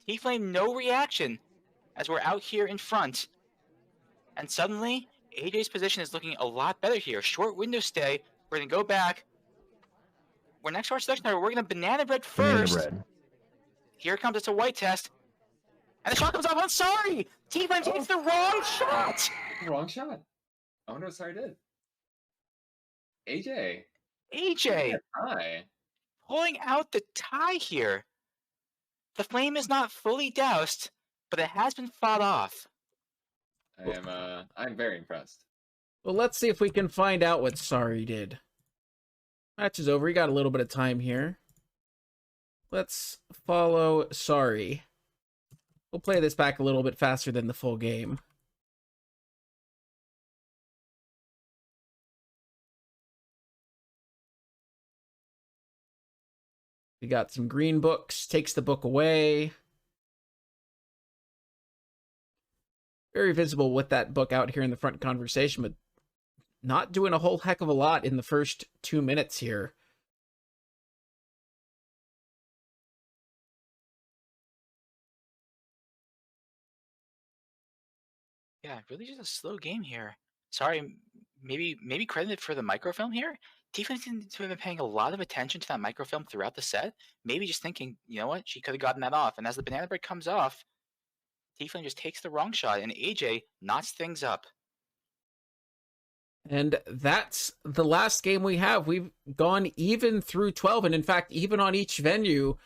T-Flame, no reaction, as we're out here in front. And suddenly, AJ's position is looking a lot better here. Short window stay. We're going to go back. We're next to our selection tower. We're going to banana bread first. Banana bread. Here it comes. It's a white test. And the shot comes off. I'm sorry. T-Flame takes the wrong shot. Wrong shot. I wonder what Sorry did. AJ. AJ Hi. pulling out the tie here. The flame is not fully doused, but it has been fought off. I'm very impressed. Well, let's see if we can find out what Sorry did. Match is over. You got a little bit of time here. Let's follow Sorry. We'll play this back a little bit faster than the full game. We got some green books. Takes the book away. Very visible with that book out here in the front conversation, but not doing a whole heck of a lot in the first 2 minutes here. Yeah, really just a slow game here. Sorry, maybe credited for the microfilm here. Tiffany seems to have been paying a lot of attention to that microfilm throughout the set. Maybe just thinking, you know what, she could have gotten that off. And as the banana bread comes off, Tiefling just takes the wrong shot, and AJ knots things up. And that's the last game we have. We've gone even through 12, and in fact, even on each venue,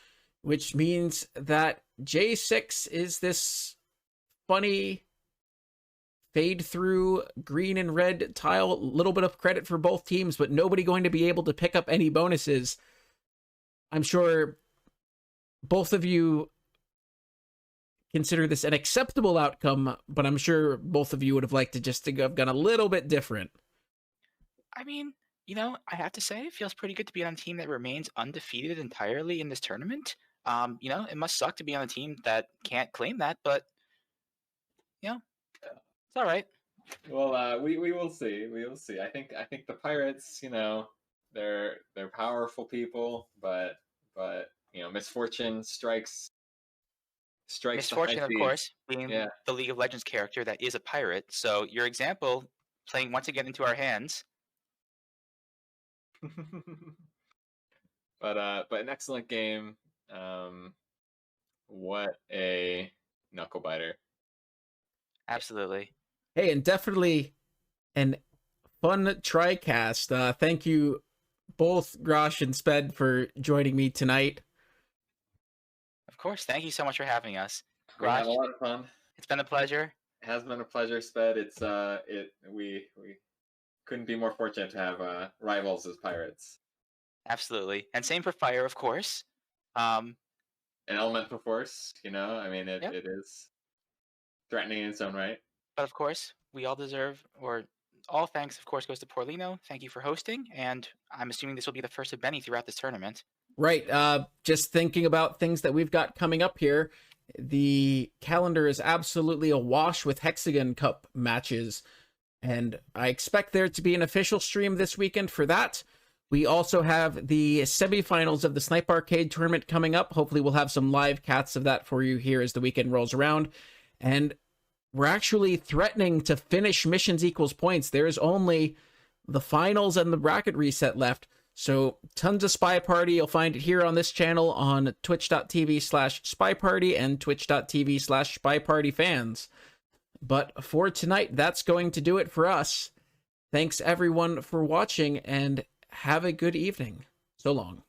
which means that J6 is this funny fade through green and red tile. A little bit of credit for both teams, but nobody going to be able to pick up any bonuses. I'm sure both of you consider this an acceptable outcome, but I'm sure both of you would have liked to just have gone a little bit different. I mean, you know, I have to say, it feels pretty good to be on a team that remains undefeated entirely in this tournament. You know, it must suck to be on a team that can't claim that, but, you know, it's all right. Well, we will see. We will see. I think the Pirates, you know, they're powerful people, but you know, misfortune strikes. Misfortune, of course, being the League of Legends character that is a pirate. So your example playing once again into our hands. But an excellent game. What a knuckle biter. Absolutely. Hey, and definitely an fun TriCast. Thank you both, Grosh and Sped, for joining me tonight. Of course. Thank you so much for having us. We had a lot of fun. It's been a pleasure. It has been a pleasure, Sped. It's we couldn't be more fortunate to have rivals as pirates. Absolutely. And same for Fire, of course. An elemental force, you know, I mean, it is threatening in its own right. But of course, we all deserve, or all thanks, of course, goes to Porlino. Thank you for hosting, and I'm assuming this will be the first of many throughout this tournament. Right. Just thinking about things that we've got coming up here. The calendar is absolutely awash with Hexagon Cup matches, and I expect there to be an official stream this weekend for that. We also have the semifinals of the Snipe Arcade tournament coming up. Hopefully we'll have some live cats of that for you here as the weekend rolls around. And we're actually threatening to finish missions equals points. There's only the finals and the bracket reset left. So tons of Spy Party. You'll find it here on this channel on twitch.tv/spyparty and twitch.tv/spypartyfans. But for tonight, that's going to do it for us. Thanks everyone for watching, and have a good evening. So long.